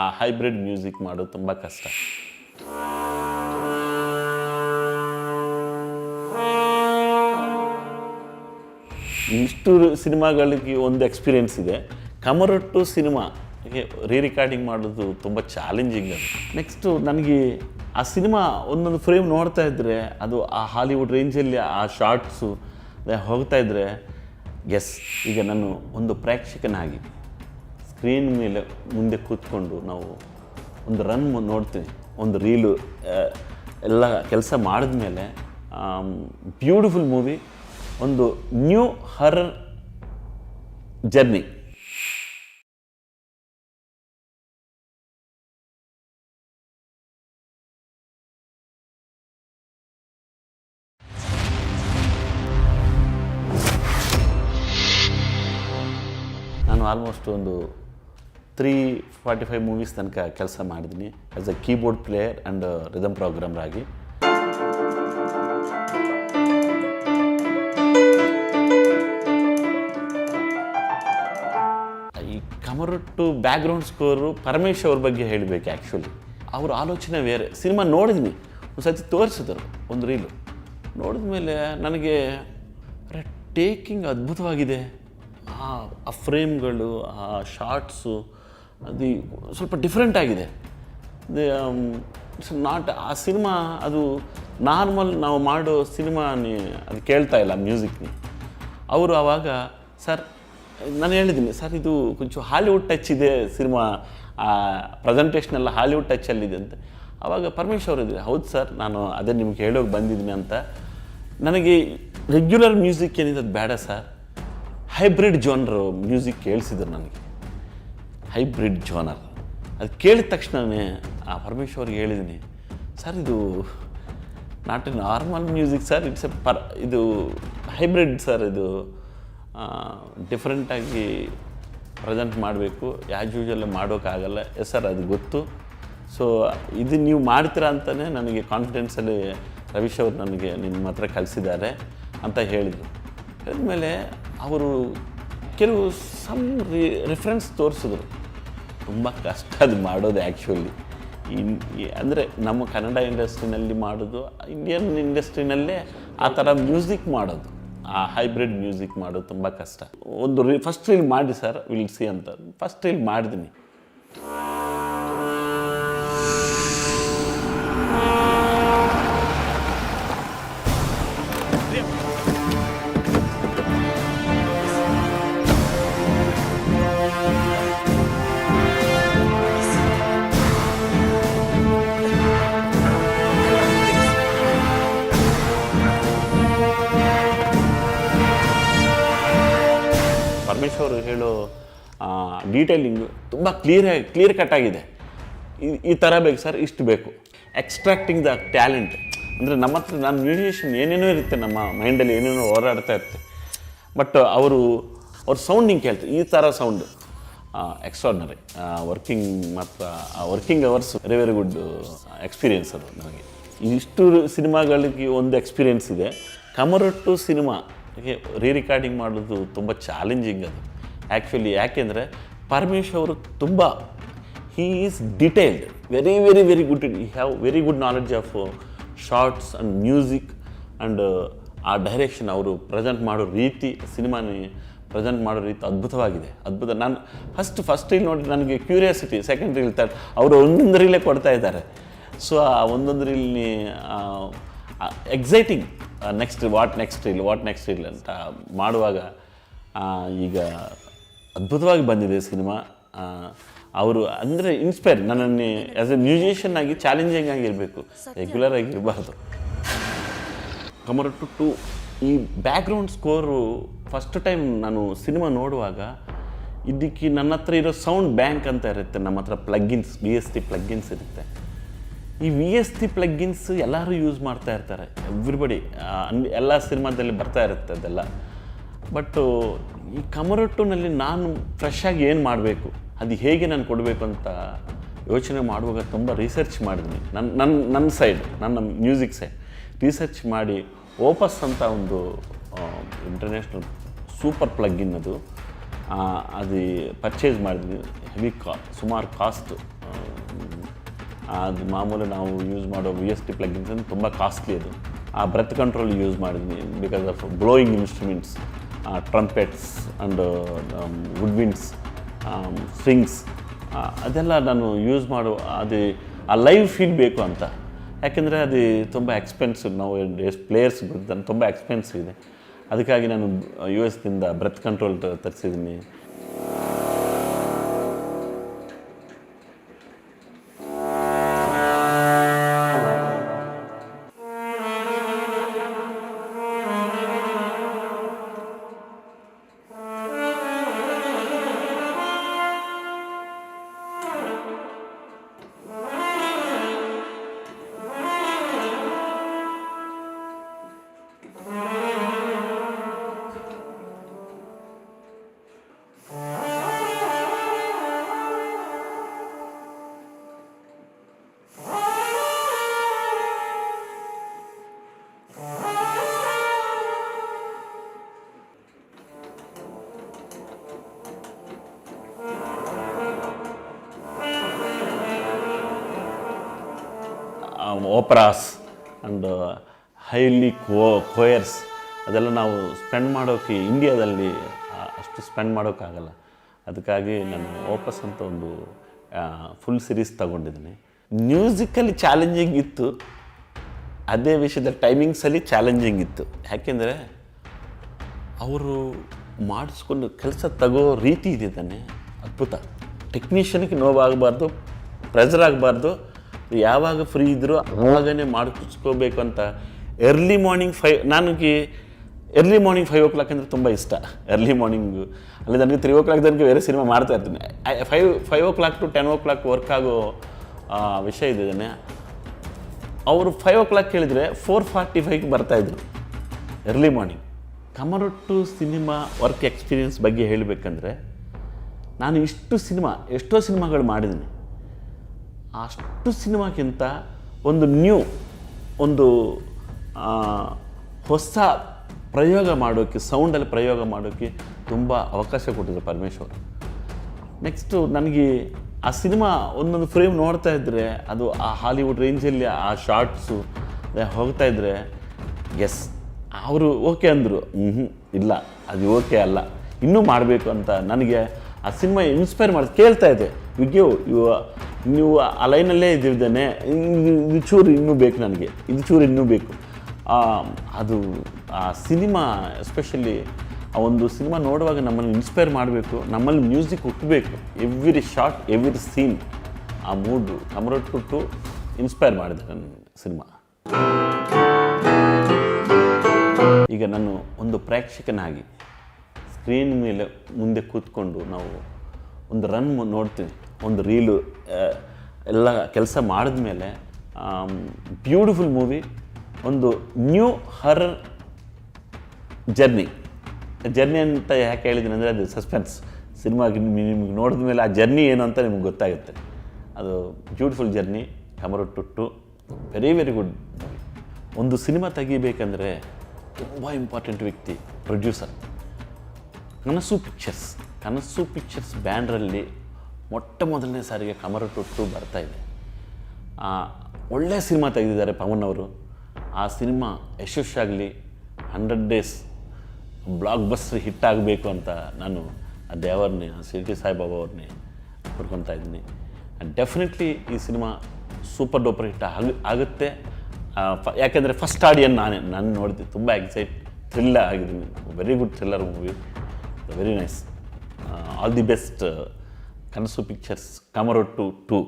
ಆ hybrid music ಮಾಡೋದು ತುಂಬ ಕಷ್ಟ. ಇಷ್ಟು ಸಿನಿಮಾಗಳಿಗೆ ಒಂದು ಎಕ್ಸ್ಪೀರಿಯೆನ್ಸ್ ಇದೆ. ಕಮರೊಟ್ಟು ಸಿನಿಮಾ ರಿಕಾರ್ಡಿಂಗ್ ಮಾಡೋದು ತುಂಬ ಚಾಲೆಂಜಿಂಗ್ ಅದು. ನೆಕ್ಸ್ಟು ನನಗೆ ಆ ಸಿನಿಮಾ ಒಂದೊಂದು ಫ್ರೇಮ್ ನೋಡ್ತಾ ಇದ್ದರೆ ಅದು ಆ ಹಾಲಿವುಡ್ ರೇಂಜಲ್ಲಿ ಆ ಶಾರ್ಟ್ಸು ಹೋಗ್ತಾ ಇದ್ದರೆ ಈಗ ನಾನು ಒಂದು ಪ್ರೇಕ್ಷಕನಾಗಿ ಸ್ಕ್ರೀನ್ ಮೇಲೆ ಮುಂದೆ ಕೂತ್ಕೊಂಡು ನಾವು ಒಂದು ರನ್ ನೋಡ್ತೀನಿ, ಒಂದು ರೀಲು ಎಲ್ಲ ಕೆಲಸ ಮಾಡಿದ್ಮೇಲೆ ಬ್ಯೂಟಿಫುಲ್ ಮೂವಿ, ಒಂದು ನ್ಯೂ ಹರರ್ ಜರ್ನಿ. ನಾನು ಆಲ್ಮೋಸ್ಟ್ ಒಂದು 345 ಮೂವೀಸ್ ತನಕ ಕೆಲಸ ಮಾಡಿದ್ದೀನಿ as a keyboard player and rhythm programmer ಆಗಿ. ಈ ಕಮರೊಟ್ಟು ಬ್ಯಾಕ್ಗ್ರೌಂಡ್ ಸ್ಕೋರು ಪರಮೇಶ್ ಅವ್ರ ಬಗ್ಗೆ ಹೇಳಬೇಕು. ಆ್ಯಕ್ಚುಲಿ ಅವ್ರ ಆಲೋಚನೆ ಬೇರೆ. ಸಿನಿಮಾ ನೋಡಿದ್ನಿ, ಒಂದು ಸತಿ ತೋರಿಸಿದ್ರು ಒಂದು ರೀಲು. ನೋಡಿದ ಮೇಲೆ ನನಗೆ ಟೇಕಿಂಗ್ ಅದ್ಭುತವಾಗಿದೆ. ಆ ಫ್ರೇಮ್ಗಳು, ಆ ಶಾರ್ಟ್ಸು, ಅದು ಸ್ವಲ್ಪ ಡಿಫ್ರೆಂಟ್ ಆಗಿದೆ. ನಾಟ್ ಆ ಸಿನಿಮಾ ಅದು ನಾರ್ಮಲ್ ನಾವು ಮಾಡೋ ಸಿನಿಮಾನೇ ಅದು ಕೇಳ್ತಾ ಇಲ್ಲ ಮ್ಯೂಸಿಕ್ನಿ. ಅವರು ಆವಾಗ ಸರ್ ನಾನು ಹೇಳಿದ್ದೀನಿ, ಸರ್ ಇದು ಕೊಂಚ ಹಾಲಿವುಡ್ ಟಚ್ ಇದೆ ಸಿನಿಮಾ, ಪ್ರೆಸೆಂಟೇಷನೆಲ್ಲ ಹಾಲಿವುಡ್ ಟಚ್ಚಲ್ಲಿದೆ ಅಂತ. ಆವಾಗ ಪರಮೇಶ್ ಅವರು ಇದ್ದರೆ, ಹೌದು ಸರ್ ನಾನು ಅದೇ ನಿಮ್ಗೆ ಹೇಳೋಕೆ ಬಂದಿದ್ದೀನಿ ಅಂತ. ನನಗೆ ರೆಗ್ಯುಲರ್ ಮ್ಯೂಸಿಕ್ ಏನಿದೆ ಅದು ಬೇಡ ಸರ್, ಹೈಬ್ರಿಡ್ ಜೋನರ್ ಮ್ಯೂಸಿಕ್ ಕೇಳಿಸಿದ್ರು ನನಗೆ. ಹೈಬ್ರಿಡ್ ಜೋನರ್ ಅದು ಕೇಳಿದ ತಕ್ಷಣವೇ ಆ ಪರಮೇಶ್ ಅವ್ರಿಗೆ ಹೇಳಿದ್ದೀನಿ, ಸರ್ ಇದು not A normal music sir, it's A ಇದು ಹೈಬ್ರಿಡ್ ಸರ್, ಇದು ಡಿಫ್ರೆಂಟಾಗಿ ಪ್ರೆಸೆಂಟ್ ಮಾಡಬೇಕು, ಆ್ಯಸ್ ಯೂಶುವಲ್ ಮಾಡೋಕ್ಕಾಗಲ್ಲ. ಎಸ್ ಸರ್ ಅದು ಗೊತ್ತು, ಸೊ ಇದು ನೀವು ಮಾಡ್ತೀರಾ ಅಂತಲೇ ನನಗೆ ಕಾನ್ಫಿಡೆನ್ಸಲ್ಲಿ ರವೀಶ್ ಅವರು ನನಗೆ ನಿಮ್ಮ ಹತ್ರ ಕಲಿಸಿದ್ದಾರೆ ಅಂತ ಹೇಳಿದರು. ಹೇಳಿದ್ಮೇಲೆ ಅವರು ಕೆಲವು ರೆಫರೆನ್ಸ್ ತೋರಿಸಿದ್ರು. ತುಂಬ ಕಷ್ಟ ಅದು ಮಾಡೋದು ಆ್ಯಕ್ಚುಲಿ. ಅಂದರೆ ನಮ್ಮ ಕನ್ನಡ ಇಂಡಸ್ಟ್ರಿನಲ್ಲಿ ಮಾಡೋದು, ಇಂಡಿಯನ್ ಇಂಡಸ್ಟ್ರಿನಲ್ಲೇ ಆ ಥರ ಮ್ಯೂಸಿಕ್ ಮಾಡೋದು, ಆ ಹೈಬ್ರಿಡ್ ಮ್ಯೂಸಿಕ್ ಮಾಡೋದು ತುಂಬ ಕಷ್ಟ. ಒಂದು ಫಸ್ಟ್ ರೀಲ್ ಮಾಡಿ ಸರ್ ವಿಲ್ ಸಿ ಅಂತ ಫಸ್ಟ್ ರೀಲ್ ಮಾಡಿದ್ದೀನಿ. ಪರಮೇಶ್ ಅವರು ಹೇಳೋ ಡೀಟೇಲಿಂಗು ತುಂಬ ಕ್ಲಿಯರ್ ಕಟ್ ಆಗಿದೆ. ಈ ಥರ ಬೇಕು ಸರ್, ಇಷ್ಟು ಬೇಕು. ಎಕ್ಸ್ಟ್ರಾಕ್ಟಿಂಗ್ ದ ಟ್ಯಾಲೆಂಟ್ ಅಂದರೆ ನಮ್ಮ ಹತ್ರ ನಮ್ಮ ಮ್ಯೂಸಿಷಿಯನ್ ಏನೇನೋ ಇರುತ್ತೆ, ನಮ್ಮ ಮೈಂಡಲ್ಲಿ ಏನೇನೋ ಹೋರಾಡ್ತಾ ಇರುತ್ತೆ. ಬಟ್ ಅವ್ರ ಸೌಂಡಿಂಗ್ ಕೇಳ್ತಾರೆ, ಈ ಥರ sound extraordinary. Working hours very good experience ಅದು ನನಗೆ. ಇಷ್ಟು ಸಿನಿಮಾಗಳಿಗೆ ಒಂದು ಎಕ್ಸ್ಪೀರಿಯೆನ್ಸ್ ಇದೆ. ಕಮರೊಟ್ಟು ಸಿನಿಮಾ ರಿಕಾರ್ಡಿಂಗ್ ಮಾಡೋದು ತುಂಬ ಚಾಲೆಂಜಿಂಗ್ ಅದು ಆ್ಯಕ್ಚುಲಿ. ಯಾಕೆಂದರೆ ಪರಮೇಶ್ ಅವರು ತುಂಬ he is detailed, very good. Have very good knowledge of shorts and music and ಆ ಡೈರೆಕ್ಷನ್. ಅವರು ಪ್ರೆಸೆಂಟ್ ಮಾಡೋ ರೀತಿ, ಸಿನಿಮಾನೇ ಪ್ರೆಸೆಂಟ್ ಮಾಡೋ ರೀತಿ ಅದ್ಭುತವಾಗಿದೆ, ಅದ್ಭುತ. ನಾನು ಫಸ್ಟ್ ರೀಲ್ ನೋಡಿ ನನಗೆ ಕ್ಯೂರಿಯಾಸಿಟಿ, ಸೆಕೆಂಡ್ ರೀಲ್ ತರ್ಡ್ ಅವರು ಒಂದೊಂದು ರೀಲೇ ಕೊಡ್ತಾ ಇದ್ದಾರೆ. ಸೊ ಆ ಒಂದೊಂದು really exciting. Next what next reel ಅಂತ ಮಾಡುವಾಗ ಈಗ ಅದ್ಭುತವಾಗಿ ಬಂದಿದೆ ಸಿನಿಮಾ. ಅವರು ಅಂದರೆ ಇನ್ಸ್ಪೈರ್, ನನ್ನನ್ನು ಆ್ಯಸ್ ಎ ಮ್ಯೂಸಿಷಿಯನ್ ಆಗಿ ಚಾಲೆಂಜಿಂಗ್ ಆಗಿರಬೇಕು, ರೆಗ್ಯುಲರ್ ಆಗಿರಬಾರ್ದು. ಕಮರೊಟ್ಟು 2 ಈ ಬ್ಯಾಕ್ಗ್ರೌಂಡ್ ಸ್ಕೋರು ಫಸ್ಟ್ ಟೈಮ್ ನಾನು ಸಿನಿಮಾ ನೋಡುವಾಗ ಇದಕ್ಕೆ ನನ್ನ ಹತ್ರ ಇರೋ ಸೌಂಡ್ ಬ್ಯಾಂಕ್ ಅಂತ ಇರುತ್ತೆ, ನಮ್ಮ ಹತ್ರ ಪ್ಲಗ್ಗಿನ್ಸ್ VST ಪ್ಲಗ್ಗಿನ್ಸ್ ಇರುತ್ತೆ. ಈ VST ಪ್ಲಗ್ಗಿನ್ಸ್ ಎಲ್ಲರೂ ಯೂಸ್ ಮಾಡ್ತಾ ಇರ್ತಾರೆ, ಎವ್ರಿಬಡಿ, ಎಲ್ಲ ಸಿನಿಮಾದಲ್ಲಿ ಬರ್ತಾ ಇರುತ್ತೆ ಅದೆಲ್ಲ. ಬಟ್ಟು ಈ ಕಮರೊಟ್ಟುನಲ್ಲಿ ನಾನು ಫ್ರೆಶ್ ಆಗಿ ಏನು ಮಾಡಬೇಕು, ಅದು ಹೇಗೆ ನಾನು ಕೊಡಬೇಕು ಅಂತ ಯೋಚನೆ ಮಾಡುವಾಗ ತುಂಬ ರಿಸರ್ಚ್ ಮಾಡಿದ್ದೀನಿ. ನನ್ನ ಸೈಡ್, ನನ್ನ ಮ್ಯೂಸಿಕ್ ಸೈಡ್ ರಿಸರ್ಚ್ ಮಾಡಿ ಓಪಸ್ ಅಂತ ಒಂದು ಇಂಟರ್ನ್ಯಾಷನಲ್ ಸೂಪರ್ ಪ್ಲಗ್ಗಿನ್ ಅದು ಪರ್ಚೇಸ್ ಮಾಡಿದ್ವಿ. ಹೆವಿ ಸುಮಾರು ಕಾಸ್ಟ್ ಅದು ಮಾಮೂಲಿ ನಾವು ಯೂಸ್ ಮಾಡೋ VST ಪ್ಲಗಿನ್ಸ್ ಅಂದರೆ ತುಂಬ ಕಾಸ್ಟ್ಲಿ ಅದು. ಆ ಬ್ರೆತ್ ಕಂಟ್ರೋಲ್ ಯೂಸ್ ಮಾಡಿದ್ದೀನಿ because of blowing instruments, trumpets and woodwinds, strings, ಅದೆಲ್ಲ ನಾನು ಯೂಸ್ ಮಾಡೋ ಅದು ಆ ಲೈವ್ ಫೀಲ್ ಬೇಕು ಅಂತ. ಯಾಕೆಂದರೆ ಅದು ತುಂಬ ಎಕ್ಸ್ಪೆನ್ಸಿವ್, ನಾವು ಎಷ್ಟು ಪ್ಲೇಯರ್ಸ್ ಬರ್ತಾನೆ ತುಂಬ ಎಕ್ಸ್ಪೆನ್ಸಿವ್ ಇದೆ. ಅದಕ್ಕಾಗಿ ನಾನು US ಬ್ರೆತ್ ಕಂಟ್ರೋಲ್ ತರಿಸಿದ್ದೀನಿ. ಓಪರಾಸ್ ಆ್ಯಂಡ್ ಹೈಲಿ ಕೋಯರ್ಸ್ ಅದೆಲ್ಲ ನಾವು ಸ್ಪೆಂಡ್ ಮಾಡೋಕ್ಕೆ ಇಂಡಿಯಾದಲ್ಲಿ ಅಷ್ಟು ಸ್ಪೆಂಡ್ ಮಾಡೋಕ್ಕಾಗಲ್ಲ. ಅದಕ್ಕಾಗಿ ನಾನು ಓಪಸ್ ಅಂತ ಒಂದು ಫುಲ್ ಸಿರೀಸ್ ತಗೊಂಡಿದ್ದೀನಿ. ಮ್ಯೂಸಿಕಲ್ಲಿ ಚಾಲೆಂಜಿಂಗ್ ಇತ್ತು, ಅದೇ ವಿಷಯದ ಟೈಮಿಂಗ್ಸಲ್ಲಿ ಚಾಲೆಂಜಿಂಗ್ ಇತ್ತು. ಯಾಕೆಂದರೆ ಅವರು ಮಾಡಿಸ್ಕೊಂಡು ಕೆಲಸ ತಗೋ ರೀತಿ ಇದೆ ತಾನೆ ಅದ್ಭುತ. ಟೆಕ್ನಿಷಿಯನ್ಗೆ ನೋವಾಗಬಾರ್ದು, ಪ್ರೆಷರ್ ಆಗಬಾರ್ದು, ಯಾವಾಗ ಫ್ರೀ ಇದ್ದರೂ ಆವಾಗನೇ ಮಾಡಿಸ್ಕೋಬೇಕು ಅಂತ. ಎರ್ಲಿ ಮಾರ್ನಿಂಗ್ ನನಗೆ ಎರ್ಲಿ ಮಾರ್ನಿಂಗ್ 5 o'clock ಅಂದರೆ ತುಂಬ ಇಷ್ಟ. ಎರ್ಲಿ ಮಾರ್ನಿಂಗು ಅಲ್ಲಿ ನನಗೆ 3 o'clock ತನಕ ಬೇರೆ ಸಿನಿಮಾ ಮಾಡ್ತಾ ಇರ್ತೀನಿ. 5 o'clock to 10 o'clock ವರ್ಕ್ ಆಗೋ ವಿಷಯ ಇದೆ. ಅವರು 5 o'clock ಕೇಳಿದರೆ 4:45ಗೆ ಬರ್ತಾಯಿದ್ರು early morning. Kamarottu cinema work experience ಬಗ್ಗೆ ಹೇಳಬೇಕಂದ್ರೆ, ನಾನು ಎಷ್ಟೋ ಸಿನಿಮಾಗಳು ಮಾಡಿದ್ದೀನಿ. ಅಷ್ಟು ಸಿನಿಮಾಕ್ಕಿಂತ ಒಂದು ಹೊಸ ಪ್ರಯೋಗ ಮಾಡೋಕ್ಕೆ, ಸೌಂಡಲ್ಲಿ ಪ್ರಯೋಗ ಮಾಡೋಕ್ಕೆ ತುಂಬ ಅವಕಾಶ ಕೊಟ್ಟಿದ್ರು ಪರಮೇಶ್ವರ್. ನೆಕ್ಸ್ಟು ನನಗೆ ಆ ಸಿನಿಮಾ ಒಂದೊಂದು ಫ್ರೇಮ್ ನೋಡ್ತಾ ಇದ್ದರೆ ಅದು ಆ ಹಾಲಿವುಡ್ ರೇಂಜಲ್ಲಿ ಆ ಶಾರ್ಟ್ಸು ಹೋಗ್ತಾಯಿದ್ರೆ ಎಸ್ ಅವರು ಓಕೆ ಅಂದರು. ಇಲ್ಲ ಅದು ಓಕೆ ಅಲ್ಲ, ಇನ್ನೂ ಮಾಡಬೇಕು ಅಂತ ನನಗೆ ಆ ಸಿನಿಮಾ ಇನ್ಸ್ಪೈರ್ ಮಾಡಿ ಕೇಳ್ತಾ ಇದೆ. ನೀವು ಆ ಲೈನಲ್ಲೇ ಇದ್ದಿದ್ದೇನೆ, ಇದು ಚೂರು ಇನ್ನೂ ಬೇಕು, ನನಗೆ ಇದು ಚೂರು ಇನ್ನೂ ಬೇಕು. ಅದು ಆ ಸಿನಿಮಾ ಎಸ್ಪೆಷಲಿ ಆ ಒಂದು ಸಿನಿಮಾ ನೋಡುವಾಗ ನಮ್ಮನ್ನು ಇನ್ಸ್ಪೈರ್ ಮಾಡಬೇಕು, ನಮ್ಮಲ್ಲಿ ಮ್ಯೂಸಿಕ್ ಹುಟ್ಟಬೇಕು. ಎವ್ರಿ ಶಾರ್ಟ್, ಎವ್ರಿ ಸೀನ್ ಆ ಮೂಡು ಕಮರೊಟ್ಟು ಇನ್ಸ್ಪೈರ್ ಮಾಡಿದೆ ನನ್ನ ಸಿನಿಮಾ. ಈಗ ನಾನು ಒಂದು ಪ್ರೇಕ್ಷಕನಾಗಿ ಸ್ಕ್ರೀನ್ ಮೇಲೆ ಮುಂದೆ ಕೂತ್ಕೊಂಡು ನಾವು ಒಂದು ರನ್ ನೋಡ್ತೀವಿ, ಒಂದು ರೀಲು ಎಲ್ಲ ಕೆಲಸ ಮಾಡಿದ ಮೇಲೆ ಬ್ಯೂಟಿಫುಲ್ ಮೂವಿ, ಒಂದು ನ್ಯೂ ಹರರ್ ಜರ್ನಿ ಅಂತ ಯಾಕೆ ಹೇಳಿದ್ದೀನಿ ಅಂದರೆ, ಅದು ಸಸ್ಪೆನ್ಸ್. ಸಿನಿಮಾಗೆ ನಿಮ್ಗೆ ನೋಡಿದ ಮೇಲೆ ಆ ಜರ್ನಿ ಏನು ಅಂತ ನಿಮ್ಗೆ ಗೊತ್ತಾಗುತ್ತೆ. ಅದು beautiful journey. Kamarottu very very good movie. ಒಂದು ಸಿನಿಮಾ ತೆಗಿಬೇಕಂದ್ರೆ ತುಂಬ ಇಂಪಾರ್ಟೆಂಟ್ ವ್ಯಕ್ತಿ ಪ್ರೊಡ್ಯೂಸರ್. ಕನಸು ಪಿಕ್ಚರ್ಸ್ ಬ್ಯಾನರಲ್ಲಿ ಮೊದಲನೇ ಸಾರಿಗೆ ಕಮರೊಟ್ಟು ಬರ್ತಾಯಿದೆ. ಒಳ್ಳೆಯ ಸಿನಿಮಾ ತೆಗೆದಿದ್ದಾರೆ ಪವನ್ ಅವರು. ಆ ಸಿನಿಮಾ ಯಶಸ್ಸಾಗಲಿ, 100 days ಬ್ಲಾಕ್ ಬಸ್ಟರ್ ಹಿಟ್ ಆಗಬೇಕು ಅಂತ ನಾನು ಆ ದೇವರನ್ನೇ, ಶಿರ್ಡಿ ಸಾಯಿಬಾಬಾ ಅವ್ರನ್ನೇ ಕೊಡ್ಕೊತಾ ಇದ್ದೀನಿ. ಡೆಫಿನೆಟ್ಲಿ ಈ ಸಿನಿಮಾ ಸೂಪರ್ ಡೂಪರ್ ಹಿಟ್ ಆಗುತ್ತೆ. ಯಾಕೆಂದರೆ ಫಸ್ಟ್ ಆಡಿಯನ್ ನಾನು ನೋಡಿದೆ, ತುಂಬ ಥ್ರಿಲ್ ಆಗಿದ್ದೀನಿ. Very good thriller movie, very nice. All the best ಕನಸು ಪಿಕ್ಚರ್ಸ್ ಕಮರೊಟ್ಟು 2.